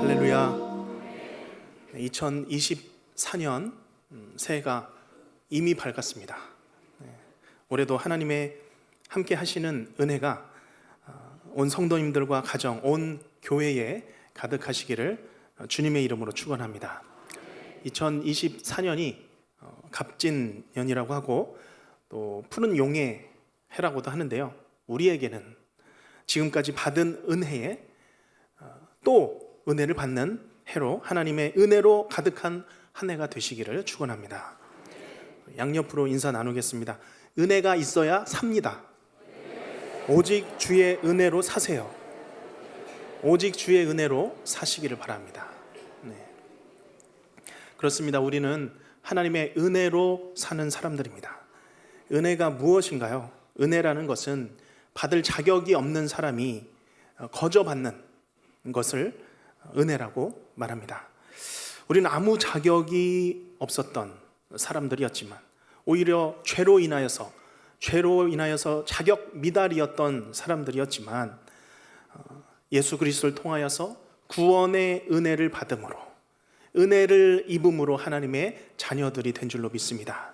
할렐루야. 2024년 새해가 이미 밝았습니다. 올해도 하나님의 함께 하시는 은혜가 온 성도님들과 가정, 온 교회에 가득하시기를 주님의 이름으로 축원합니다. 2024년이 갑진년이라고 하고 또 푸른 용의 해라고도 하는데요, 우리에게는 지금까지 받은 은혜에 또 은혜를 받는 해로, 하나님의 은혜로 가득한 한 해가 되시기를 축원합니다. 양옆으로 인사 나누겠습니다. 은혜가 있어야 삽니다. 오직 주의 은혜로 사세요. 오직 주의 은혜로 사시기를 바랍니다. 그렇습니다. 우리는 하나님의 은혜로 사는 사람들입니다. 은혜가 무엇인가요? 은혜라는 것은 받을 자격이 없는 사람이 거저 받는 것을 은혜라고 말합니다. 우리는 아무 자격이 없었던 사람들이었지만 오히려 죄로 인하여서 자격 미달이었던 사람들이었지만 예수 그리스도를 통하여서 구원의 은혜를 받음으로, 은혜를 입음으로 하나님의 자녀들이 된 줄로 믿습니다.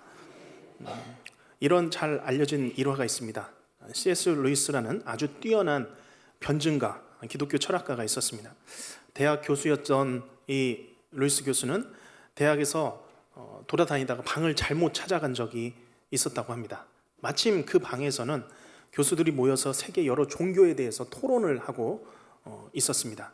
이런 잘 알려진 일화가 있습니다. C.S. 루이스라는 아주 뛰어난 변증가, 기독교 철학가가 있었습니다. 대학 교수였던 이 루이스 교수는 대학에서 돌아다니다가 방을 잘못 찾아간 적이 있었다고 합니다. 마침 그 방에서는 교수들이 모여서 세계 여러 종교에 대해서 토론을 하고 있었습니다.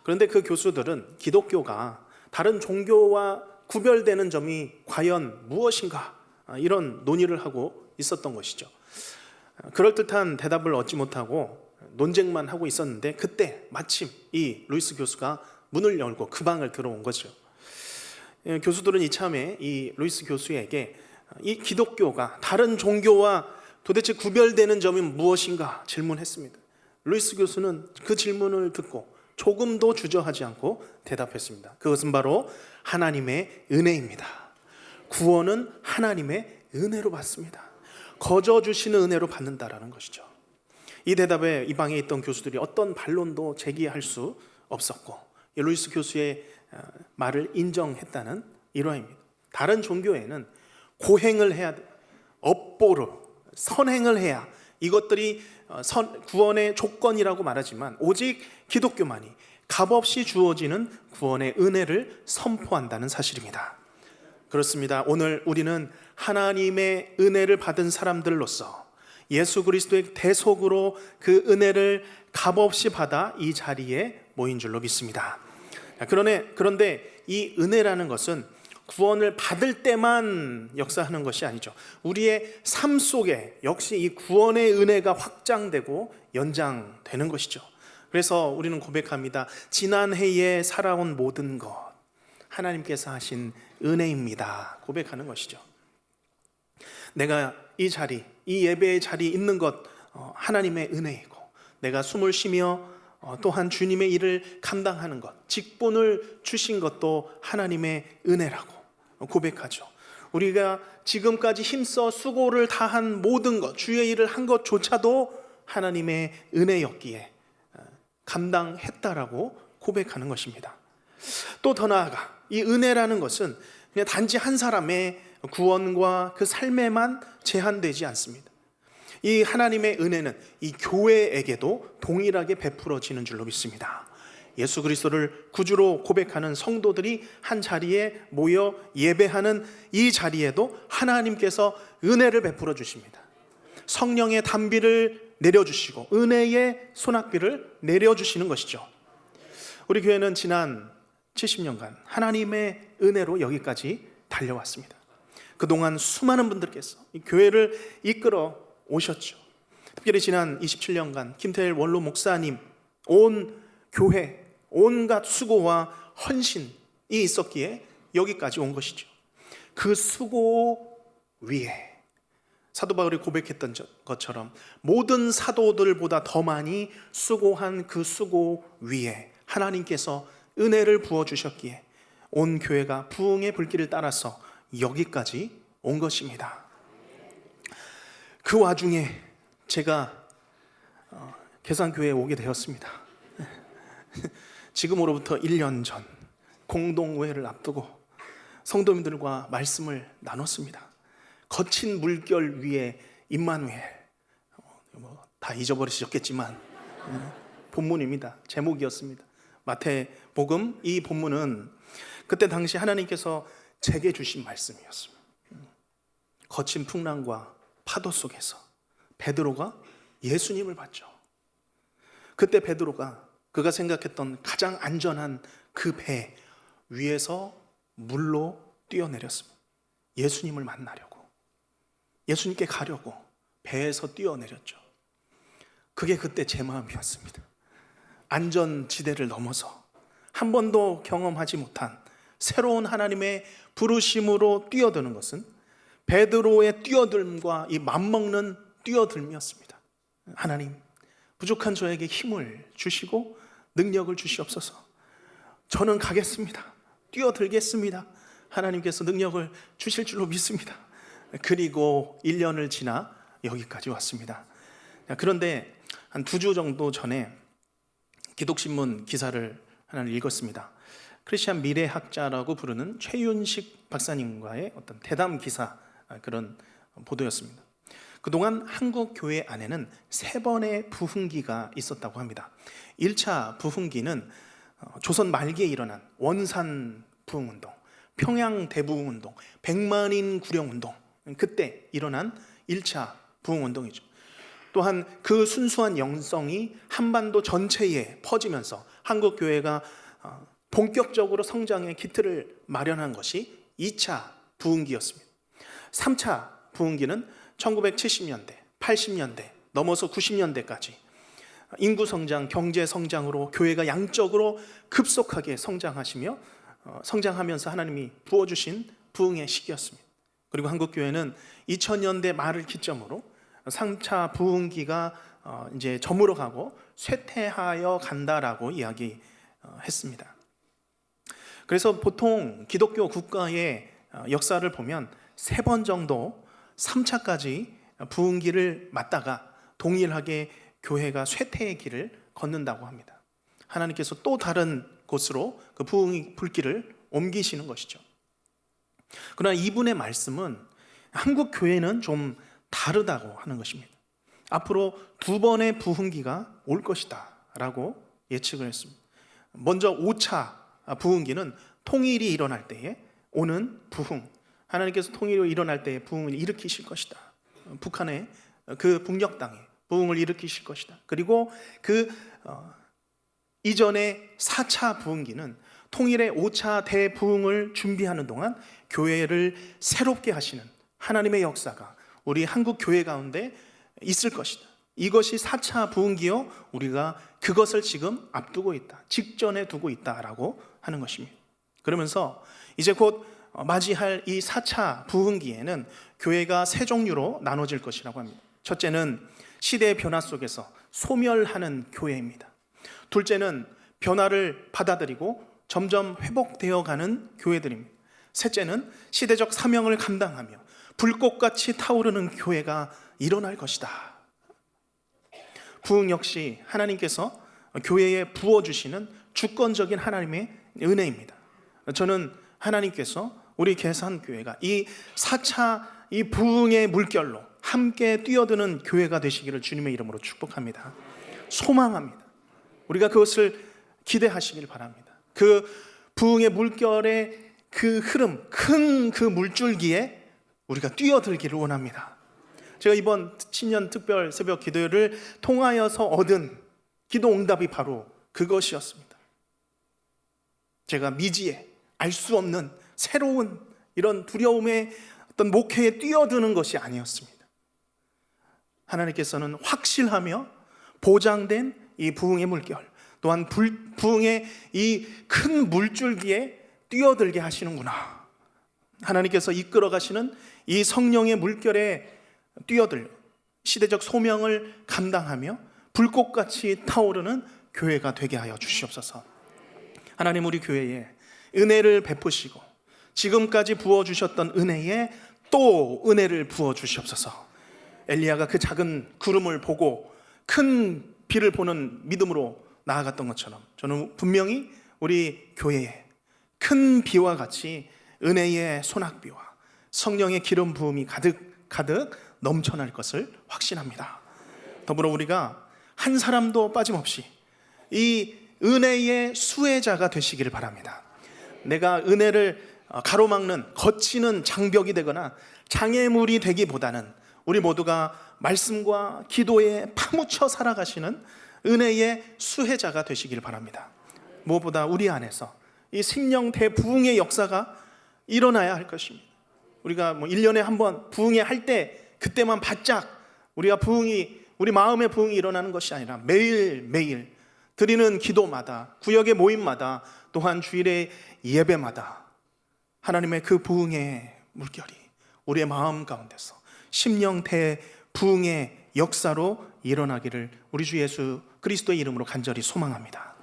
그런데 그 교수들은 기독교가 다른 종교와 구별되는 점이 과연 무엇인가, 이런 논의를 하고 있었던 것이죠. 그럴듯한 대답을 얻지 못하고 논쟁만 하고 있었는데, 그때 마침 이 루이스 교수가 문을 열고 그 방을 들어온 거죠. 교수들은 이참에 이 루이스 교수에게 이 기독교가 다른 종교와 도대체 구별되는 점이 무엇인가 질문했습니다. 루이스 교수는 그 질문을 듣고 조금도 주저하지 않고 대답했습니다. 그것은 바로 하나님의 은혜입니다. 구원은 하나님의 은혜로 받습니다. 거저 주시는 은혜로 받는다라는 것이죠. 이 대답에 이 방에 있던 교수들이 어떤 반론도 제기할 수 없었고, 루이스 교수의 말을 인정했다는 일화입니다. 다른 종교에는 고행을 해야 돼, 업보로 선행을 해야 이것들이 구원의 조건이라고 말하지만, 오직 기독교만이 값없이 주어지는 구원의 은혜를 선포한다는 사실입니다. 그렇습니다. 오늘 우리는 하나님의 은혜를 받은 사람들로서 예수 그리스도의 대속으로 그 은혜를 값없이 받아 이 자리에 모인 줄로 믿습니다. 그런데 이 은혜라는 것은 구원을 받을 때만 역사하는 것이 아니죠. 우리의 삶 속에 역시 이 구원의 은혜가 확장되고 연장되는 것이죠. 그래서 우리는 고백합니다. 지난 해에 살아온 모든 것 하나님께서 하신 은혜입니다. 고백하는 것이죠. 내가 이 자리, 이 예배의 자리에 있는 것 하나님의 은혜이고, 내가 숨을 쉬며 또한 주님의 일을 감당하는 것, 직분을 주신 것도 하나님의 은혜라고 고백하죠. 우리가 지금까지 힘써 수고를 다한 모든 것, 주의 일을 한 것조차도 하나님의 은혜였기에 감당했다라고 고백하는 것입니다. 또 더 나아가 이 은혜라는 것은 그냥 단지 한 사람의 구원과 그 삶에만 제한되지 않습니다. 이 하나님의 은혜는 이 교회에게도 동일하게 베풀어지는 줄로 믿습니다. 예수 그리스도를 구주로 고백하는 성도들이 한 자리에 모여 예배하는 이 자리에도 하나님께서 은혜를 베풀어 주십니다. 성령의 단비를 내려주시고 은혜의 소낙비를 내려주시는 것이죠. 우리 교회는 지난 70년간 하나님의 은혜로 여기까지 달려왔습니다. 그동안 수많은 분들께서 이 교회를 이끌어 오셨죠. 특별히 지난 27년간 김태일 원로 목사님, 온 교회 온갖 수고와 헌신이 있었기에 여기까지 온 것이죠. 그 수고 위에 사도 바울이 고백했던 것처럼 모든 사도들보다 더 많이 수고한 그 수고 위에 하나님께서 은혜를 부어주셨기에 온 교회가 부흥의 불길을 따라서 여기까지 온 것입니다. 그 와중에 제가 계산교회에 오게 되었습니다. 지금으로부터 1년 전 공동회를 앞두고 성도님들과 말씀을 나눴습니다. 거친 물결 위에 임마누엘, 다 잊어버리셨겠지만 본문입니다. 제목이었습니다. 마태복음 이 본문은 그때 당시 하나님께서 제게 주신 말씀이었습니다. 거친 풍랑과 파도 속에서 베드로가 예수님을 봤죠. 그때 베드로가 그가 생각했던 가장 안전한 그 배 위에서 물로 뛰어내렸습니다. 예수님을 만나려고, 예수님께 가려고 배에서 뛰어내렸죠. 그게 그때 제 마음이었습니다. 안전지대를 넘어서 한 번도 경험하지 못한 새로운 하나님의 부르심으로 뛰어드는 것은 베드로의 뛰어들음과 이 맘먹는 뛰어들음이었습니다. 하나님, 부족한 저에게 힘을 주시고 능력을 주시옵소서. 저는 가겠습니다. 뛰어들겠습니다. 하나님께서 능력을 주실 줄로 믿습니다. 그리고 1년을 지나 여기까지 왔습니다. 그런데 한 2주 정도 전에 기독신문 기사를 하나를 읽었습니다. 크리스찬 미래학자라고 부르는 최윤식 박사님과의 어떤 대담 기사, 그런 보도였습니다. 그동안 한국 교회 안에는 3번의 부흥기가 있었다고 합니다. 1차 부흥기는 조선 말기에 일어난 원산 부흥운동, 평양 대부흥운동, 100만인 구령운동, 그때 일어난 1차 부흥운동이죠. 또한 그 순수한 영성이 한반도 전체에 퍼지면서 한국 교회가 본격적으로 성장의 기틀을 마련한 것이 2차 부흥기였습니다. 3차 부흥기는 1970년대, 80년대, 넘어서 90년대까지 인구 성장, 경제 성장으로 교회가 양적으로 급속하게 성장하면서 하나님이 부어주신 부흥의 시기였습니다. 그리고 한국 교회는 2000년대 말을 기점으로 3차 부흥기가 이제 저물어가고 쇠퇴하여 간다라고 이야기했습니다. 그래서 보통 기독교 국가의 역사를 보면 3번 정도 3차까지 부흥기를 맞다가 동일하게 교회가 쇠퇴의 길을 걷는다고 합니다. 하나님께서 또 다른 곳으로 그 부흥의 불길을 옮기시는 것이죠. 그러나 이분의 말씀은 한국 교회는 좀 다르다고 하는 것입니다. 앞으로 2번의 부흥기가 올 것이다 라고 예측을 했습니다. 먼저 5차 부흥기는 통일이 일어날 때에 오는 부흥, 하나님께서 통일이 일어날 때에 부흥을 일으키실 것이다. 북한의 그 북녘 땅에 부흥을 일으키실 것이다. 그리고 그 이전의 4차 부흥기는 통일의 5차 대부흥을 준비하는 동안 교회를 새롭게 하시는 하나님의 역사가 우리 한국 교회 가운데 있을 것이다. 이것이 4차 부흥기요, 우리가 그것을 지금 앞두고 있다, 직전에 두고 있다라고 하는 것입니다. 그러면서 이제 곧 맞이할 이 4차 부흥기에는 교회가 3종류로 나눠질 것이라고 합니다. 첫째는 시대의 변화 속에서 소멸하는 교회입니다. 둘째는 변화를 받아들이고 점점 회복되어 가는 교회들입니다. 셋째는 시대적 사명을 감당하며 불꽃같이 타오르는 교회가 일어날 것이다. 부흥 역시 하나님께서 교회에 부어주시는 주권적인 하나님의 은혜입니다. 저는 하나님께서 우리 계산교회가 이 4차 이 부흥의 물결로 함께 뛰어드는 교회가 되시기를 주님의 이름으로 축복합니다. 소망합니다. 우리가 그것을 기대하시길 바랍니다. 그 부흥의 물결의 그 흐름, 큰 그 물줄기에 우리가 뛰어들기를 원합니다. 제가 이번 신년 특별 새벽 기도회를 통하여서 얻은 기도 응답이 바로 그것이었습니다. 제가 미지에 알 수 없는 새로운 이런 두려움의 어떤 목회에 뛰어드는 것이 아니었습니다. 하나님께서는 확실하며 보장된 이 부흥의 물결, 또한 부흥의 이 큰 물줄기에 뛰어들게 하시는구나. 하나님께서 이끌어 가시는 이 성령의 물결에 뛰어들 시대적 소명을 감당하며 불꽃같이 타오르는 교회가 되게 하여 주시옵소서. 하나님, 우리 교회에 은혜를 베푸시고 지금까지 부어주셨던 은혜에 또 은혜를 부어주시옵소서. 엘리야가 그 작은 구름을 보고 큰 비를 보는 믿음으로 나아갔던 것처럼 저는 분명히 우리 교회에 큰 비와 같이 은혜의 소낙비와 성령의 기름 부음이 가득 넘쳐날 것을 확신합니다. 더불어 우리가 한 사람도 빠짐없이 이 은혜의 수혜자가 되시기를 바랍니다. 내가 은혜를 가로막는 거치는 장벽이 되거나 장애물이 되기보다는 우리 모두가 말씀과 기도에 파묻혀 살아가시는 은혜의 수혜자가 되시길 바랍니다. 무엇보다 우리 안에서 이 심령 대부흥의 역사가 일어나야 할 것입니다. 우리가 1년에 한 번 부흥회 할 때 그때만 바짝 우리 마음의 부흥이 일어나는 것이 아니라 매일매일 드리는 기도마다, 구역의 모임마다, 또한 주일의 예배마다 하나님의 그 부흥의 물결이 우리의 마음 가운데서 심령 대부흥의 역사로 일어나기를 우리 주 예수 그리스도의 이름으로 간절히 소망합니다.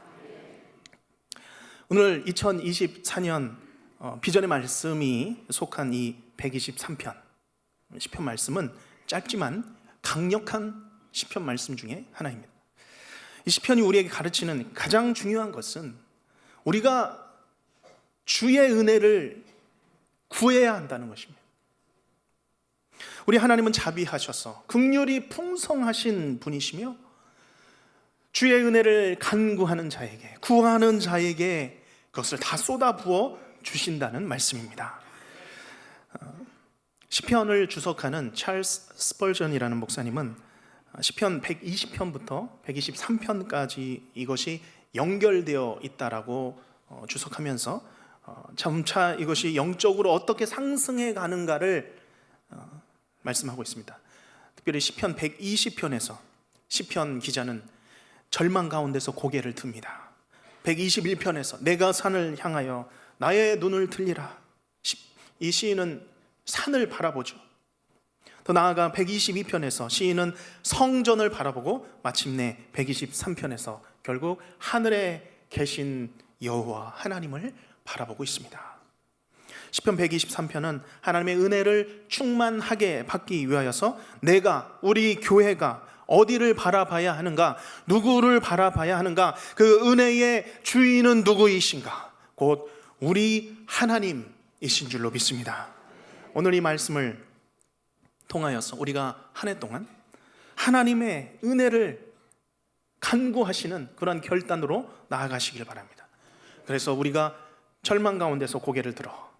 오늘 2024년 비전의 말씀이 속한 이 123편 시편 말씀은 짧지만 강력한 시편 말씀 중에 하나입니다. 이 시편이 우리에게 가르치는 가장 중요한 것은 우리가 주의 은혜를 구해야 한다는 것입니다. 우리 하나님은 자비하셔서 긍휼이 풍성하신 분이시며 주의 은혜를 간구하는 자에게, 구하는 자에게 그것을 다 쏟아부어 주신다는 말씀입니다. 시편을 주석하는 찰스 스펄전이라는 목사님은 시편 120편부터 123편까지 이것이 연결되어 있다라고 주석하면서 점차 이것이 영적으로 어떻게 상승해 가는가를 말씀하고 있습니다. 특별히 시편 120편에서 시편 기자는 절망 가운데서 고개를 듭니다. 121편에서 내가 산을 향하여 나의 눈을 들리라. 이 시인은 산을 바라보죠. 더 나아가 122편에서 시인은 성전을 바라보고 마침내 123편에서 결국 하늘에 계신 여호와 하나님을 바라보고 있습니다. 시편 123편은 하나님의 은혜를 충만하게 받기 위하여서 우리 교회가 어디를 바라봐야 하는가, 누구를 바라봐야 하는가, 그 은혜의 주인은 누구이신가, 곧 우리 하나님이신 줄로 믿습니다. 오늘 이 말씀을 통하여서 우리가 한 해 동안 하나님의 은혜를 간구하시는 그런 결단으로 나아가시길 바랍니다. 그래서 우리가 절망 가운데서 고개를 들어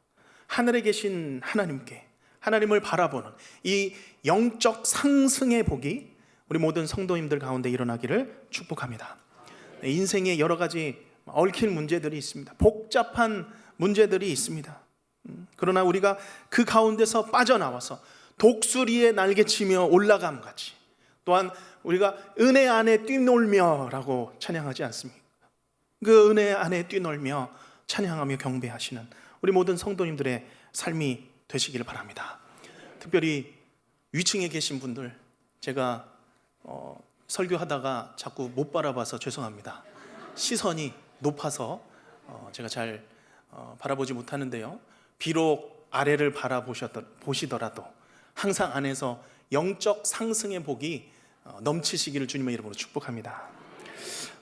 하늘에 계신 하나님께, 하나님을 바라보는 이 영적 상승의 복이 우리 모든 성도님들 가운데 일어나기를 축복합니다. 인생에 여러 가지 얽힌 문제들이 있습니다. 복잡한 문제들이 있습니다. 그러나 우리가 그 가운데서 빠져나와서 독수리에 날개치며 올라감 같이, 또한 우리가 은혜 안에 뛰놀며 라고 찬양하지 않습니까? 그 은혜 안에 뛰놀며 찬양하며 경배하시는 우리 모든 성도님들의 삶이 되시기를 바랍니다. 특별히 위층에 계신 분들, 제가 설교하다가 자꾸 못 바라봐서 죄송합니다. 시선이 높아서 제가 잘 바라보지 못하는데요, 비록 아래를 바라보시더라도 항상 안에서 영적 상승의 복이 넘치시기를 주님의 이름으로 축복합니다.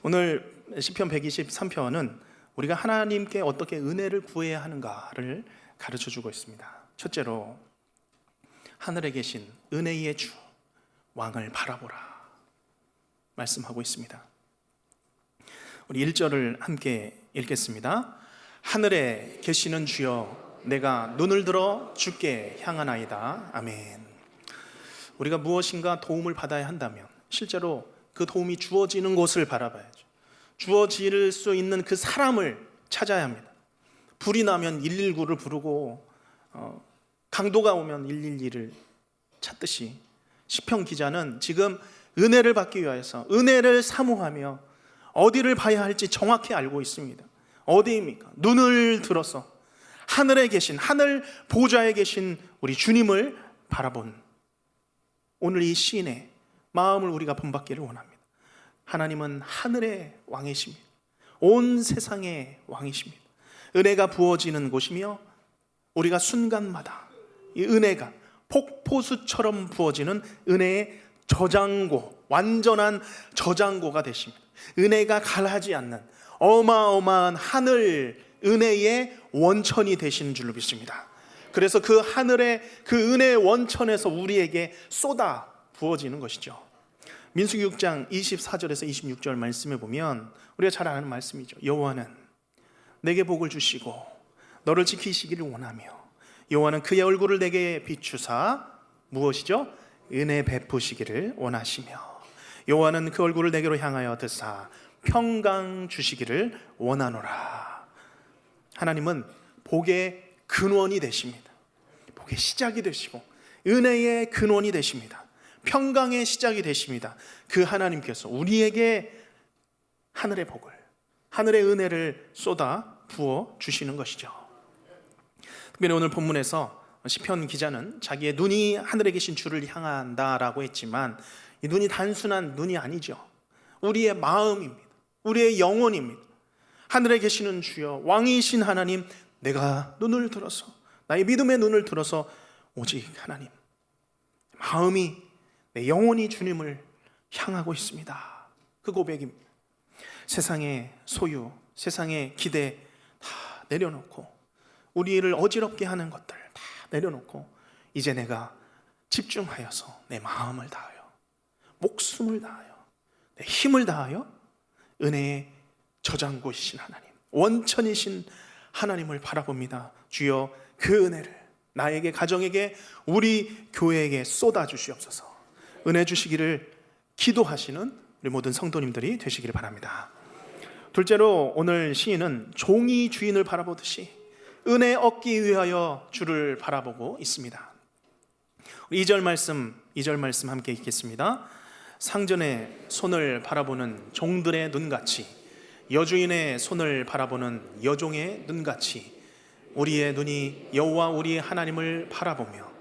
오늘 시편 123편은 우리가 하나님께 어떻게 은혜를 구해야 하는가를 가르쳐주고 있습니다. 첫째로 하늘에 계신 은혜의 주 왕을 바라보라 말씀하고 있습니다. 우리 1절을 함께 읽겠습니다. 하늘에 계시는 주여 내가 눈을 들어 주께 향하나이다. 아멘. 우리가 무엇인가 도움을 받아야 한다면 실제로 그 도움이 주어지는 곳을 바라봐야죠. 주어질 수 있는 그 사람을 찾아야 합니다. 불이 나면 119를 부르고 강도가 오면 112를 찾듯이 시편 기자는 지금 은혜를 받기 위해서 은혜를 사모하며 어디를 봐야 할지 정확히 알고 있습니다. 어디입니까? 눈을 들어서 하늘에 계신, 하늘 보좌에 계신 우리 주님을 바라본 오늘 이 시인의 마음을 우리가 본받기를 원합니다. 하나님은 하늘의 왕이십니다. 온 세상의 왕이십니다. 은혜가 부어지는 곳이며 우리가 순간마다 이 은혜가 폭포수처럼 부어지는 은혜의 저장고, 완전한 저장고가 되십니다. 은혜가 갈하지 않는 어마어마한 하늘 은혜의 원천이 되시는 줄로 믿습니다. 그래서 그 하늘의 그 은혜의 원천에서 우리에게 쏟아 부어지는 것이죠. 민수기 6장 24절에서 26절 말씀에 보면 우리가 잘 아는 말씀이죠. 여호와는 내게 복을 주시고 너를 지키시기를 원하며 여호와는 그의 얼굴을 내게 비추사 무엇이죠? 은혜 베푸시기를 원하시며 여호와는 그 얼굴을 내게로 향하여 드사 평강 주시기를 원하노라. 하나님은 복의 근원이 되십니다. 복의 시작이 되시고 은혜의 근원이 되십니다. 평강의 시작이 되십니다. 그 하나님께서 우리에게 하늘의 복을, 하늘의 은혜를 쏟아 부어 주시는 것이죠. 특별히 오늘 본문에서 시편 기자는 자기의 눈이 하늘에 계신 주를 향한다라고 했지만 이 눈이 단순한 눈이 아니죠. 우리의 마음입니다. 우리의 영혼입니다. 하늘에 계시는 주여, 왕이신 하나님, 내가 눈을 들어서, 나의 믿음의 눈을 들어서 오직 하나님, 마음이, 내 영혼이 주님을 향하고 있습니다. 그 고백입니다. 세상의 소유, 세상의 기대 다 내려놓고 우리를 어지럽게 하는 것들 다 내려놓고 이제 내가 집중하여서 내 마음을 다하여, 목숨을 다하여, 내 힘을 다하여 은혜의 저장고이신 하나님, 원천이신 하나님을 바라봅니다. 주여, 그 은혜를 나에게, 가정에게, 우리 교회에게 쏟아 주시옵소서. 은혜 주시기를 기도하시는 우리 모든 성도님들이 되시기를 바랍니다. 둘째로 오늘 시인은 종이 주인을 바라보듯이 은혜 얻기 위하여 주를 바라보고 있습니다. 2절 말씀 함께 읽겠습니다. 상전의 손을 바라보는 종들의 눈같이, 여주인의 손을 바라보는 여종의 눈같이 우리의 눈이 여호와 우리의 하나님을 바라보며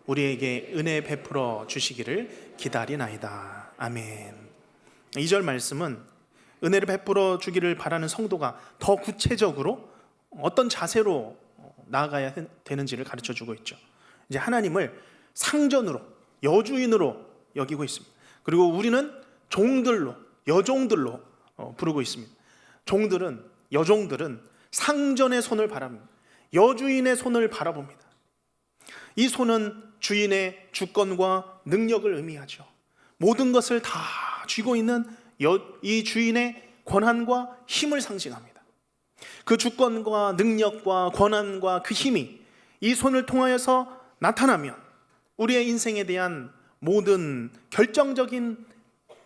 우리에게 은혜 베풀어 주시기를 기다리나이다. 아멘. 2절 말씀은 은혜를 베풀어 주기를 바라는 성도가 더 구체적으로 어떤 자세로 나아가야 되는지를 가르쳐 주고 있죠. 이제 하나님을 상전으로, 여주인으로 여기고 있습니다. 그리고 우리는 종들로, 여종들로 부르고 있습니다. 종들은, 여종들은 상전의 손을 바라봅니다. 여주인의 손을 바라봅니다. 이 손은 주인의 주권과 능력을 의미하죠. 모든 것을 다 쥐고 있는 이 주인의 권한과 힘을 상징합니다. 그 주권과 능력과 권한과 그 힘이 이 손을 통하여서 나타나면 우리의 인생에 대한 모든 결정적인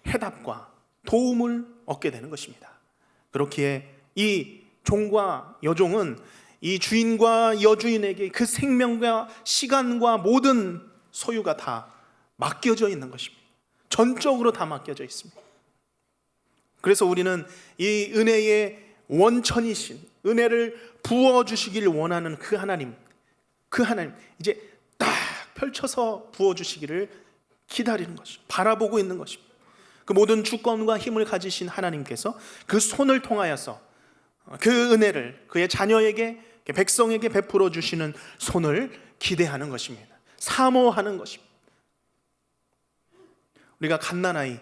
해답과 도움을 얻게 되는 것입니다. 그렇기에 이 종과 여종은 이 주인과 여주인에게 그 생명과 시간과 모든 소유가 다 맡겨져 있는 것입니다. 전적으로 다 맡겨져 있습니다. 그래서 우리는 이 은혜의 원천이신, 은혜를 부어주시기를 원하는 그 하나님 이제 딱 펼쳐서 부어주시기를 기다리는 것이죠. 바라보고 있는 것입니다. 그 모든 주권과 힘을 가지신 하나님께서 그 손을 통하여서 그 은혜를 그의 자녀에게, 백성에게 베풀어 주시는 손을 기대하는 것입니다. 사모하는 것입니다. 우리가 갓난아이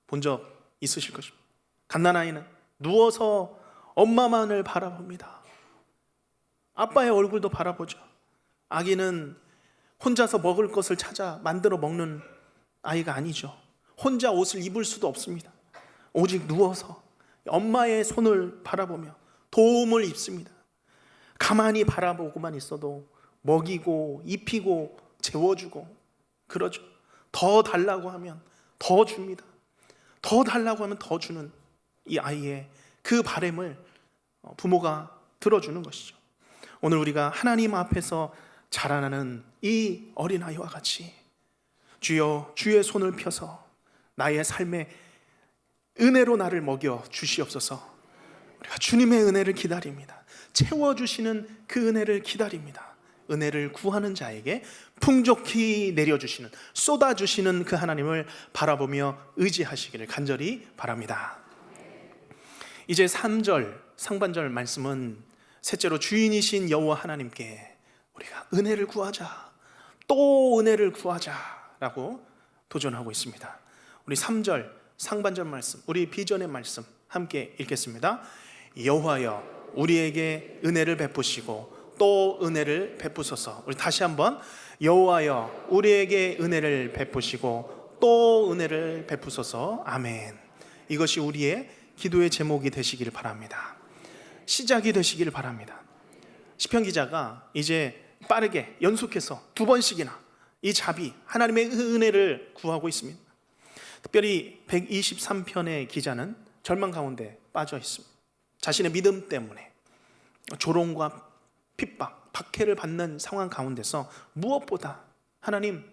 본 적 있으실 것입니다. 갓난아이는 누워서 엄마만을 바라봅니다. 아빠의 얼굴도 바라보죠. 아기는 혼자서 먹을 것을 찾아 만들어 먹는 아이가 아니죠. 혼자 옷을 입을 수도 없습니다. 오직 누워서 엄마의 손을 바라보며 도움을 입습니다. 가만히 바라보고만 있어도 먹이고 입히고 재워주고 그러죠. 더 달라고 하면 더 줍니다. 더 달라고 하면 더 주는 이 아이의 그 바람을 부모가 들어주는 것이죠. 오늘 우리가 하나님 앞에서 자라나는 이 어린아이와 같이 주여, 주의 손을 펴서 나의 삶에 은혜로 나를 먹여 주시옵소서. 우리가 주님의 은혜를 기다립니다. 채워주시는 그 은혜를 기다립니다. 은혜를 구하는 자에게 풍족히 내려주시는, 쏟아주시는 그 하나님을 바라보며 의지하시기를 간절히 바랍니다. 이제 3절 상반절 말씀은 셋째로 주인이신 여호와 하나님께 우리가 은혜를 구하자, 또 은혜를 구하자라고 도전하고 있습니다. 우리 3절 상반절 말씀, 우리 비전의 말씀 함께 읽겠습니다. 여호와여 우리에게 은혜를 베푸시고 또 은혜를 베푸소서. 우리 다시 한번 여호와여 우리에게 은혜를 베푸시고 또 은혜를 베푸소서. 아멘. 이것이 우리의 기도의 제목이 되시기를 바랍니다. 시작이 되시기를 바랍니다. 시편 기자가 이제 빠르게 연속해서 2번씩이나 이 자비 하나님의 은혜를 구하고 있습니다. 특별히 123편의 기자는 절망 가운데 빠져 있습니다. 자신의 믿음 때문에 조롱과 핍박, 박해를 받는 상황 가운데서 무엇보다 하나님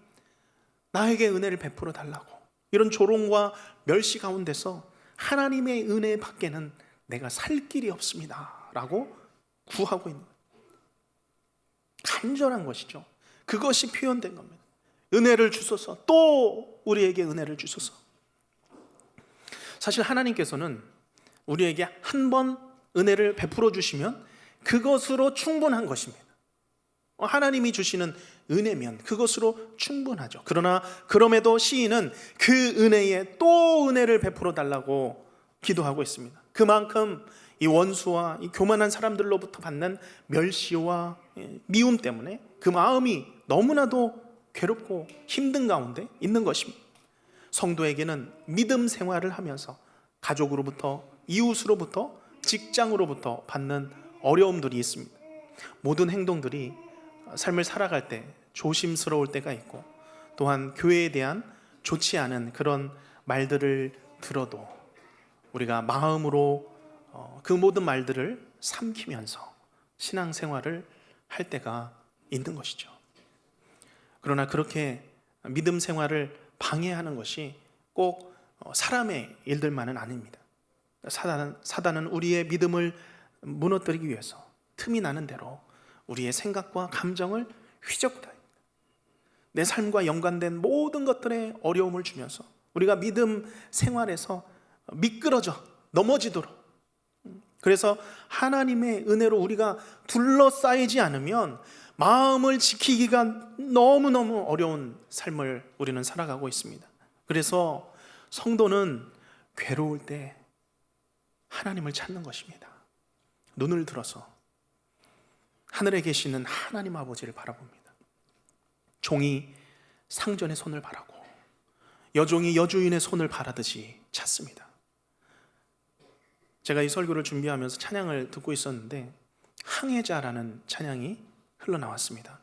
나에게 은혜를 베풀어 달라고, 이런 조롱과 멸시 가운데서 하나님의 은혜 밖에는 내가 살 길이 없습니다 라고 구하고 있는 거예요. 간절한 것이죠. 그것이 표현된 겁니다. 은혜를 주소서, 또 우리에게 은혜를 주소서. 사실 하나님께서는 우리에게 한 번 은혜를 베풀어 주시면 그것으로 충분한 것입니다. 하나님이 주시는 은혜면 그것으로 충분하죠. 그러나 그럼에도 시인은 그 은혜에 또 은혜를 베풀어 달라고 기도하고 있습니다. 그만큼 이 원수와 이 교만한 사람들로부터 받는 멸시와 미움 때문에 그 마음이 너무나도 괴롭고 힘든 가운데 있는 것입니다. 성도에게는 믿음 생활을 하면서 가족으로부터, 이웃으로부터, 직장으로부터 받는 어려움들이 있습니다. 모든 행동들이 삶을 살아갈 때 조심스러울 때가 있고, 또한 교회에 대한 좋지 않은 그런 말들을 들어도 우리가 마음으로 그 모든 말들을 삼키면서 신앙생활을 할 때가 있는 것이죠. 그러나 그렇게 믿음 생활을 방해하는 것이 꼭 사람의 일들만은 아닙니다. 사단은 우리의 믿음을 무너뜨리기 위해서 틈이 나는 대로 우리의 생각과 감정을 휘젓고 내 삶과 연관된 모든 것들에 어려움을 주면서 우리가 믿음 생활에서 미끄러져 넘어지도록, 그래서 하나님의 은혜로 우리가 둘러싸이지 않으면 마음을 지키기가 너무너무 어려운 삶을 우리는 살아가고 있습니다. 그래서 성도는 괴로울 때 하나님을 찾는 것입니다. 눈을 들어서 하늘에 계시는 하나님 아버지를 바라봅니다. 종이 상전의 손을 바라고 여종이 여주인의 손을 바라듯이 찾습니다. 제가 이 설교를 준비하면서 찬양을 듣고 있었는데 항해자라는 찬양이 흘러나왔습니다.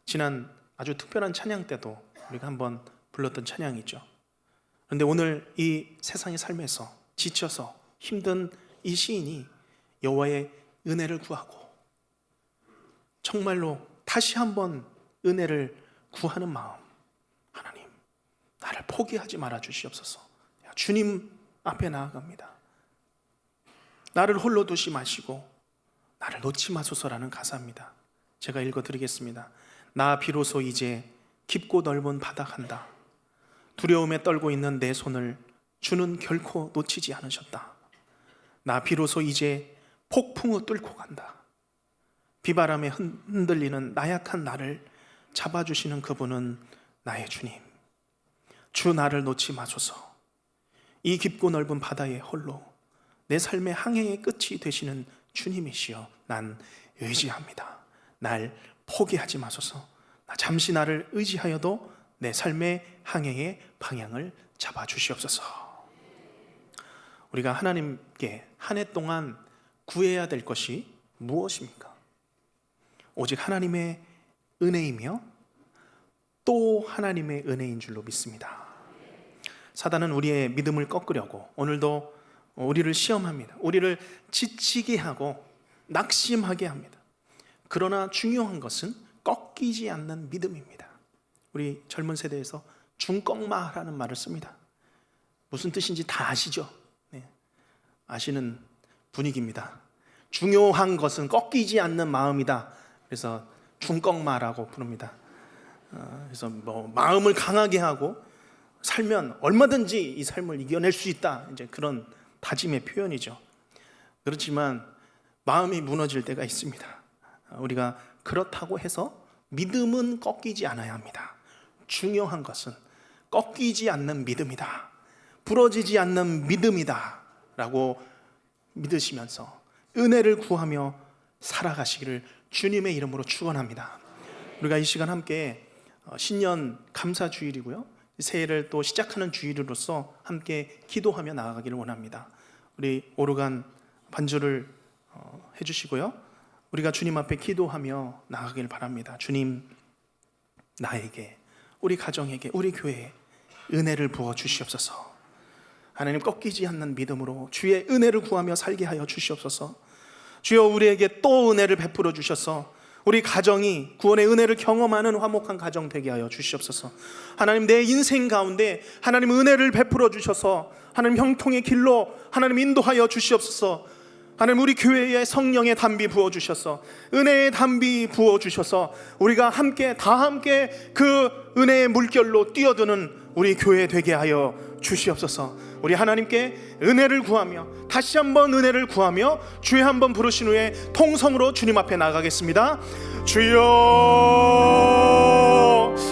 지난 아주 특별한 찬양 때도 우리가 한번 불렀던 찬양이죠. 그런데 오늘 이 세상의 삶에서 지쳐서 힘든 이 시인이 여호와의 은혜를 구하고 정말로 다시 한번 은혜를 구하는 마음, 하나님 나를 포기하지 말아 주시옵소서. 주님 앞에 나아갑니다. 나를 홀로 두지 마시고 나를 놓지 마소서라는 가사입니다. 제가 읽어드리겠습니다. 나 비로소 이제 깊고 넓은 바다 간다. 두려움에 떨고 있는 내 손을 주는 결코 놓치지 않으셨다. 나 비로소 이제 폭풍우 뚫고 간다. 비바람에 흔들리는 나약한 나를 잡아주시는 그분은 나의 주님. 주 나를 놓지 마소서. 이 깊고 넓은 바다에 홀로 내 삶의 항해의 끝이 되시는 주님이시여 난 의지합니다. 날 포기하지 마소서. 잠시 나를 의지하여도 내 삶의 항해의 방향을 잡아주시옵소서. 우리가 하나님께 한 해 동안 구해야 될 것이 무엇입니까? 오직 하나님의 은혜이며 또 하나님의 은혜인 줄로 믿습니다. 사단은 우리의 믿음을 꺾으려고 오늘도 우리를 시험합니다. 우리를 지치게 하고 낙심하게 합니다. 그러나 중요한 것은 꺾이지 않는 믿음입니다. 우리 젊은 세대에서 중꺾마라는 말을 씁니다. 무슨 뜻인지 다 아시죠? 네. 아시는 분위기입니다. 중요한 것은 꺾이지 않는 마음이다. 그래서 중꺾마라고 부릅니다. 그래서 마음을 강하게 하고 살면 얼마든지 이 삶을 이겨낼 수 있다. 이제 그런 다짐의 표현이죠. 그렇지만 마음이 무너질 때가 있습니다. 우리가 그렇다고 해서 믿음은 꺾이지 않아야 합니다. 중요한 것은 꺾이지 않는 믿음이다, 부러지지 않는 믿음이다 라고 믿으시면서 은혜를 구하며 살아가시기를 주님의 이름으로 축원합니다. 우리가 이 시간 함께 신년 감사 주일이고요, 새해를 또 시작하는 주일으로서 함께 기도하며 나아가기를 원합니다. 우리 오르간 반주를 해주시고요, 우리가 주님 앞에 기도하며 나아가길 바랍니다. 주님, 나에게, 우리 가정에게, 우리 교회에 은혜를 부어 주시옵소서. 하나님, 꺾이지 않는 믿음으로 주의 은혜를 구하며 살게 하여 주시옵소서. 주여, 우리에게 또 은혜를 베풀어 주셔서 우리 가정이 구원의 은혜를 경험하는 화목한 가정 되게 하여 주시옵소서. 하나님, 내 인생 가운데 하나님 은혜를 베풀어 주셔서 하나님 형통의 길로 하나님 인도하여 주시옵소서. 하나님, 우리 교회에 성령의 담비 부어 주셔서 은혜의 담비 부어 주셔서 우리가 함께 다 함께 그 은혜의 물결로 뛰어드는 우리 교회 되게 하여 주시옵소서. 우리 하나님께 은혜를 구하며 다시 한번 은혜를 구하며 주의 한번 부르신 후에 통성으로 주님 앞에 나가겠습니다. 주여